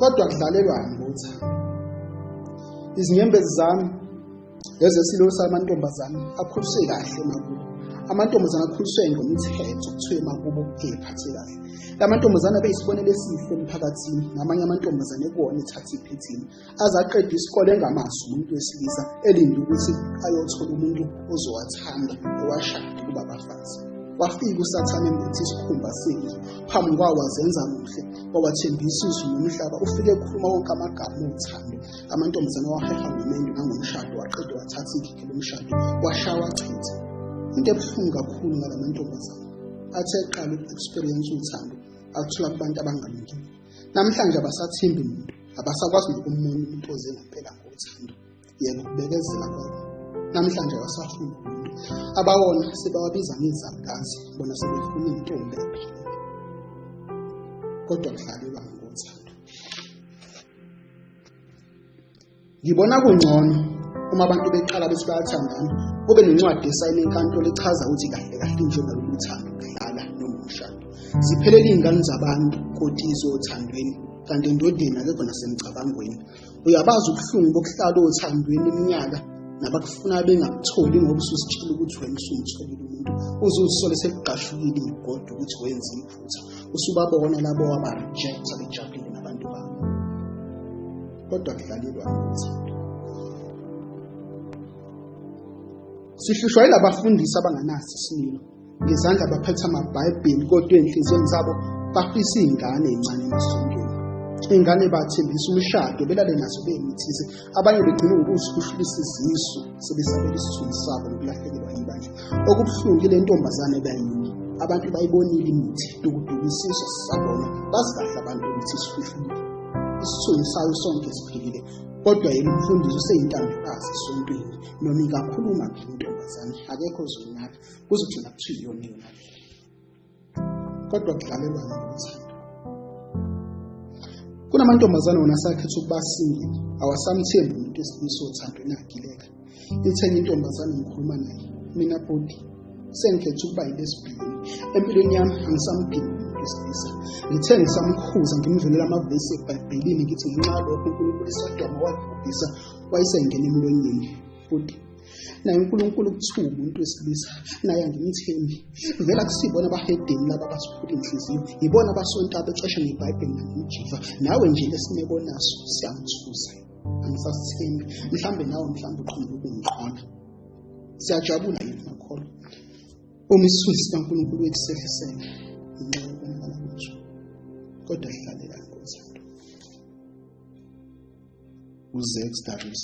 kodwa kudlalelwani ngothando. Izinyembezi zami lezesilo samantombazane akhuliswe kahle emakubo. Amantombazane akhuliswe ngomithetho kuthiwa emakubo ephathe kahle. Lamantombazane abeyisibonelo esihle emphakathini, namanye amantombazane kuwona ethatha iphethini azaqeda isikole engamazi umuntu wesilisa elinde ukuthi ayothola umuntu ozowathanda owashada kuba abafazi. Wafika uSathane embethe isikhumba sezwe phambi kwawo wazenza kuhle, wawathembisa izulu nomhlaba. Ufike ekhuluma wonke amagama othando. Amantombazane waheha ngomendo nangomshado, waqeda wathatha ikhikhi lomshado washawa chitha. Into ebuhlungu kakhulu ngala mantombazane athe eqala uku-experience uthando athola kubantu abangalungile. Namhlanje abasathembi umuntu, abasakwazi nokumbona umuntu oze ngempela ngothando. Yebo, kubekezela kwabo namhlanje abasafuni umuntu. Abawona sebawabiza ngezalukazi, bona sebefuna intombi ephilile. Kodwa kudlalelwa ngothando. Ngibona kungcono uma abantu beqala bethi bayathandana, kube nencwadi esayine enkantolo echaza ukuthi kahle kahle njengalolu thando kudlala noma umshado. Ziphelele iy'ngane zabantu kodwa izothandweni, kanti endodeni akekho nasemcabangweni. Uyabazi ubuhlungu bokuhlala othandweni iminyaka nabakufuna bengakutholi ngoba ususitshela ukuthi wena usumtholile umuntu. Uzuzisole sekuqashukile igodo ukuthi wenze iphutha. Usubabona labo waba-rejecta bejabulile nabantu babo. Kodwa kudlalelwa ngothando. Sihlushwa yilabafundisi abanganaso isimilo. Ngezandla baphethe amabhayibheli kodwa ey'nhliziyweni zabo bafisa iy'ngane ey'ncane emasontweni. Iy'ngane bathembisa umshado belale nazo bey'mithise. Abanye begcina ngokuzihushulisa izisu sebesabela isithunzi sabo nokulahlekelwa yibandla. Okubuhlungu ile ntombazane bayini. Abantu bayibonile imithi dukudukisiswa sisabona. Bazi kahle abantu ukuthi isifihlile. Isithunzi sayo sonke siphilile. Kodwa yena umfundisi useyintandokazi esontweni. Noma ingakhuluma ngentombazane akekho ozonaka. Kuzogcina kuthiwa iyona yonake. Kodwa kudlalelwa ngothando. Kunamantombazane wona asakhetha ukuba single, awasamthembi umuntu wesilisa othandweni agileka. Ithenye intombazane ngikhuluma naye, mina bodi sengikhetha ukuba yilesibhini. Empilweni yami angisamdingi umuntu wesilisa. Ngithe ngisamkhuza ngimvelela amavesi eBhayibhelini ngithi ngenxa yalokho uNkulunkulu iSodoma wabhubhisa wayesengena emlonyeni. Futhi naye uNkulunkulu kuthiwa umuntu wesilisa naye angimthembi. Vele akusibona abahedeni laba abathula inhliziyo, yibona abasonta becesha ngeBhayibheli nangemjiva. Nawe nje lesimeko naso siyangithusa. Angisasithembi. Mhlambe nawe mhlambe uqhubeka ukungiqona. Siyajabula yini makholo uma isithunzi sikaNkulunkulu wethu sehliseka ngenxa yokubonakala kwethu. Kodwa sidlalela ngothando. Uzex Darius.